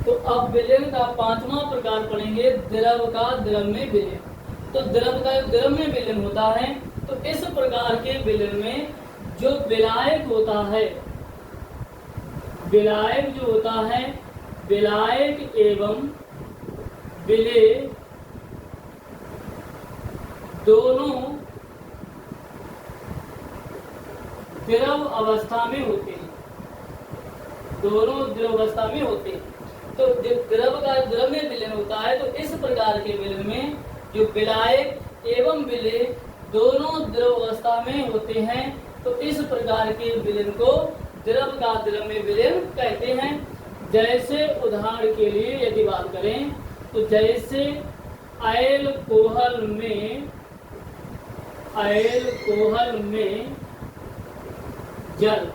तो अब विलयन का पांचवा प्रकार पढ़ेंगे, द्रव का द्रव में विलयन। तो द्रव का द्रव में विलयन होता है, तो इस प्रकार के विलयन में जो विलायक होता है, विलायक जो होता है, विलायक एवं विलेय दोनों द्रव अवस्था में होते हैं, दोनों द्रव अवस्था में होते हैं। तो द्रव का द्रव में विलयन होता है, तो इस प्रकार के विलयन में जो विलायक एवं विलेय दोनों द्रव अवस्था में होते हैं, तो इस प्रकार के विलयन को द्रव का द्रव में विलयन कहते हैं। जैसे उदाहरण के लिए यदि बात करें, तो जैसे अल्कोहल में जल,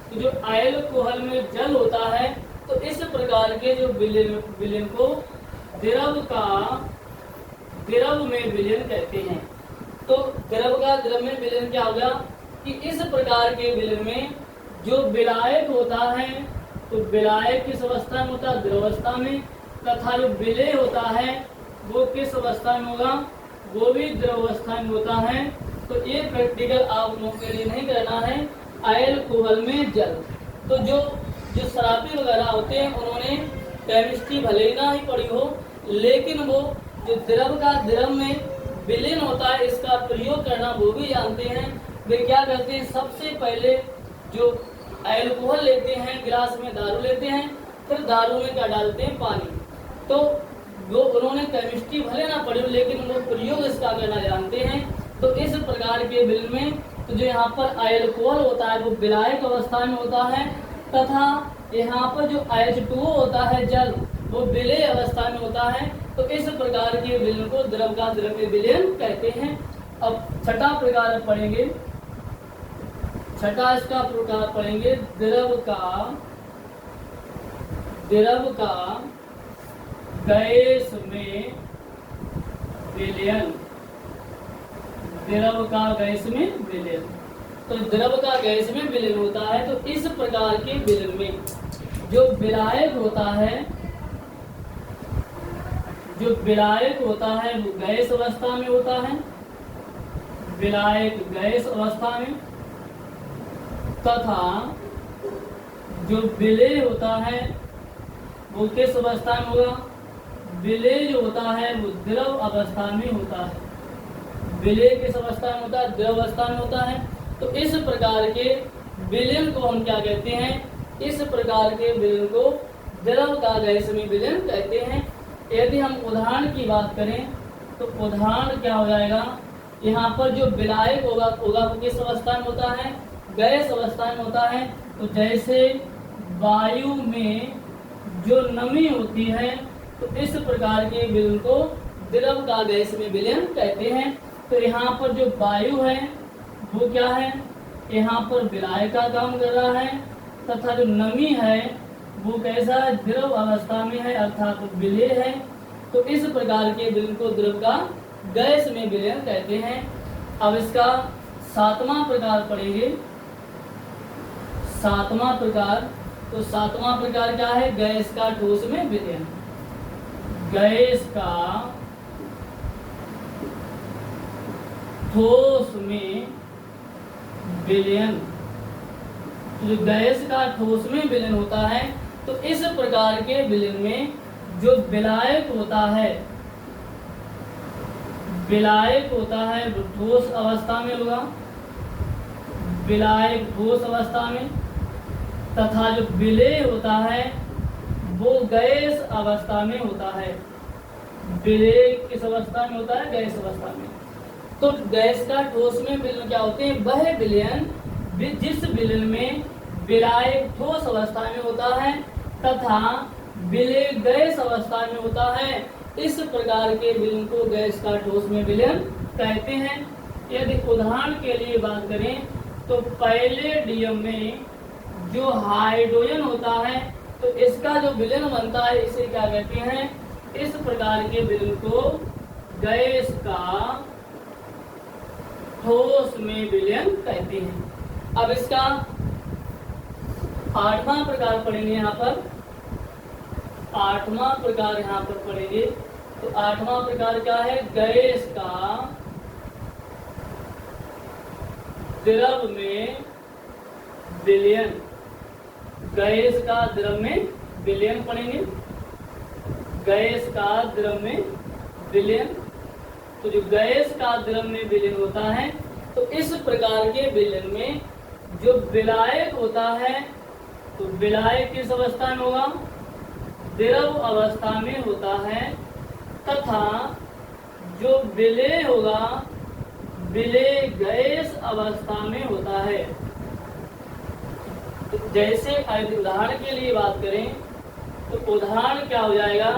तो जो अल्कोहल में जल होता है, तो इस प्रकार के जो विलयन को द्रव में विलयन कहते हैं। तो द्रव का द्रव में विलयन क्या होगा कि इस प्रकार के विलयन में जो विलायक होता है, तो विलायक किस अवस्था में होता है, द्रव अवस्था में, तथा जो विलेय होता है वो किस अवस्था में होगा, वो भी द्रव अवस्था में होता है। तो ये प्रैक्टिकल आप लोगों के लिए नहीं करना है। अल्कोहल में जल, तो जो शराबी वगैरह होते हैं उन्होंने केमिस्ट्री भले ही ना ही पढ़ी हो, लेकिन वो जो द्रव का द्रव में विलयन होता है इसका प्रयोग करना वो भी जानते हैं। वे क्या करते हैं, सबसे पहले जो अल्कोहल लेते हैं, गिलास में दारू लेते हैं, फिर दारू में क्या डालते हैं, पानी। तो वो उन्होंने केमिस्ट्री भले ना पढ़ी हो, लेकिन वो प्रयोग इसका करना जानते हैं। तो इस प्रकार के विलयन में तो जो यहाँ पर अल्कोहल होता है वो विलायक अवस्था में होता है, तथा यहाँ पर जो H2O होता है जल, वो विलेय अवस्था में होता है। तो इस प्रकार के विलयन को द्रव का द्रव में विलयन कहते हैं। अब छठा प्रकार पढ़ेंगे, छठा इसका प्रकार पढ़ेंगे, द्रव का गैस में विलयन, द्रव का गैस में विलयन। तो द्रव का गैस में विलयन होता है, तो इस प्रकार के विलयन में जो विलायक होता है, जो विलायक होता है वो गैस अवस्था में होता है, विलायक गैस अवस्था में, तथा जो विलेय होता है वो किस अवस्था में होगा, विलेय जो होता है वो द्रव अवस्था में होता है। विलेय किस अवस्था में होता है, द्रव अवस्था में होता है। तो इस प्रकार के विलयन को हम क्या कहते हैं, इस प्रकार के विलयन को द्रव का गैस में विलयन कहते हैं। यदि हम उदाहरण की बात करें, तो उदाहरण क्या हो जाएगा, यहाँ पर जो विलायक होगा वो किस अवस्था में होता है, गैस अवस्था में होता है। तो जैसे वायु में जो नमी होती है, तो इस प्रकार के विलयन को द्रव का गैस में विलयन कहते हैं। तो यहाँ पर जो वायु है वो क्या है, यहाँ पर विलायक का काम कर रहा है, तथा जो नमी है वो कैसा है, द्रव अवस्था में है, अर्थात विलेय है। तो इस प्रकार के विलयन को द्रव का गैस में विलयन कहते हैं। अब इसका सातवां प्रकार पढ़ेंगे, सातवां प्रकार। तो सातवां प्रकार क्या है, गैस का ठोस में विलयन, गैस का ठोस में विलयन। जो गैस का ठोस में विलयन होता है, तो इस प्रकार के विलयन में जो विलायक होता है, विलायक होता है वो ठोस अवस्था में होगा, विलायक ठोस अवस्था में, तथा जो विलेय होता है वो गैस अवस्था में होता है। विलेय किस अवस्था में होता है, गैस अवस्था में। तो गैस का ठोस में विलयन क्या होते हैं, वह विलयन जिस विलयन में विलायक ठोस अवस्था में होता है तथा विलेय गैस अवस्था में होता है, इस प्रकार के विलयन को गैस का ठोस में विलयन कहते हैं। यदि उदाहरण के लिए बात करें, तो पैलेडियम में जो हाइड्रोजन होता है, तो इसका जो विलयन बनता है इसे क्या कहते हैं, इस प्रकार के विलयन को गैस का ठोस में विलयन कहते हैं। अब इसका आठवां प्रकार पढ़ेंगे यहाँ पर, आठवां प्रकार यहाँ पर पढ़ेंगे। तो आठवां प्रकार क्या है? गैस का द्रव में विलयन। गैस का द्रव में विलयन पढ़ेंगे। गैस का द्रव में विलयन। तो जो गैस का द्रव में विलयन होता है, तो इस प्रकार के विलयन में जो विलायक होता है, तो विलायक किस अवस्था में होगा? द्रव अवस्था में होता है, तथा जो विलेय होगा, विलेय गैस अवस्था में होता है। तो जैसे उदाहरण के लिए बात करें, तो उदाहरण क्या हो जाएगा?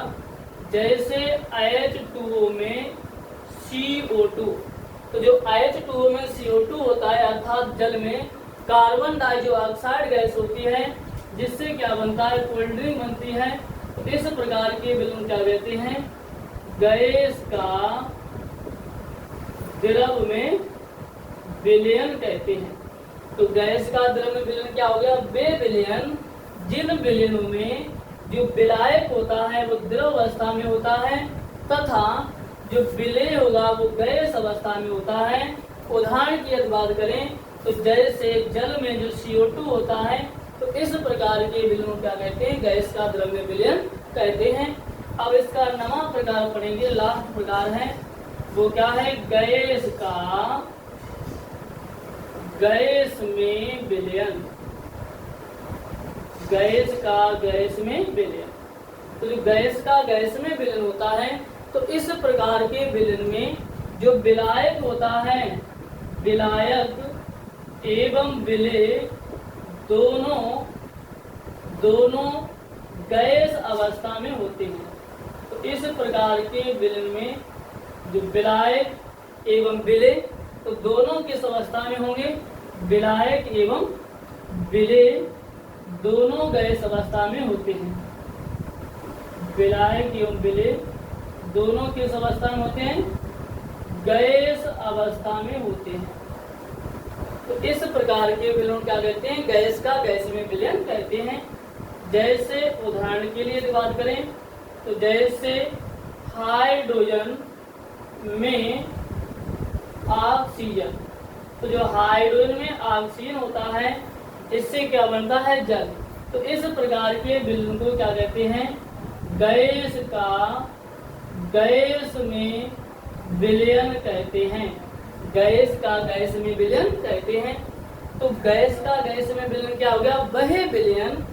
जैसे H2O में CO2। तो जो H2O में CO2 होता है, अर्थात जल में कार्बन डाइऑक्साइड गैस होती है, जिससे क्या बनता है? कोल्ड ड्रिंक बनती है। तो इस प्रकार के विलयन क्या कहते हैं? गैस का द्रव में विलयन कहते हैं। तो गैस का द्रव में विलयन क्या हो गया? वे विलयन जिन विलयनों में जो विलायक होता है वो द्रव अवस्था में होता है, तथा जो विलेय होगा वो गैस अवस्था में होता है। उदाहरण की यदि बात करें, तो जैसे जल में जो CO2 होता है, तो इस प्रकार के विलयनों क्या कहते हैं? गैस का द्रव में विलयन कहते हैं। अब इसका नवा प्रकार पढ़ेंगे, लास्ट प्रकार है, वो क्या है? गैस का गैस में विलयन। गैस का गैस में विलयन। तो जो गैस का गैस में विलयन होता है, तो इस प्रकार के विलयन में जो विलायक होता है, विलायक एवं विलेय दोनों गैस अवस्था में होते हैं। तो इस प्रकार के विलयन में जो विलायक एवं विलेय, तो दोनों किस अवस्था में होंगे? विलायक एवं विलेय दोनों गैस अवस्था में होते हैं। विलायक एवं विलेय दोनों किस अवस्था में होते हैं? गैस अवस्था में होते हैं। तो इस प्रकार के विलयन क्या कहते हैं? गैस का गैस में विलयन कहते हैं। जैसे उदाहरण के लिए बात करें, तो जैसे हाइड्रोजन में ऑक्सीजन। तो जो हाइड्रोजन में ऑक्सीजन होता है, इससे क्या बनता है? जल। तो इस प्रकार के विलयन को क्या कहते हैं? गैस का गैस में विलयन कहते हैं। गैस का गैस में विलयन कहते हैं। तो गैस का गैस में विलयन क्या हो गया? वह विलयन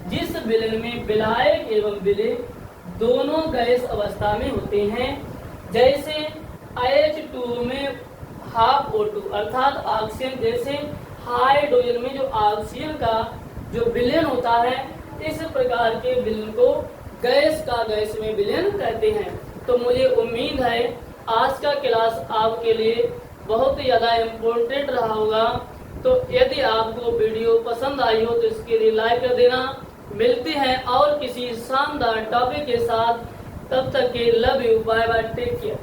जिस विलयन में विलायक एवं विलेय दोनों गैस अवस्था में होते हैं। जैसे H2O में हाफ O2 अर्थात ऑक्सीजन, जैसे हाइड्रोजन में जो ऑक्सीजन का जो विलयन होता है, इस प्रकार के विलयन को गैस का गैस में विलयन कहते हैं। तो मुझे उम्मीद है आज का क्लास आपके लिए बहुत ज़्यादा इम्पोर्टेंट रहा होगा। तो यदि आपको वीडियो पसंद आई हो तो इसके लिए लाइक कर देना। मिलते हैं और किसी शानदार टॉपिक के साथ, तब तक के love you, bye bye, take care.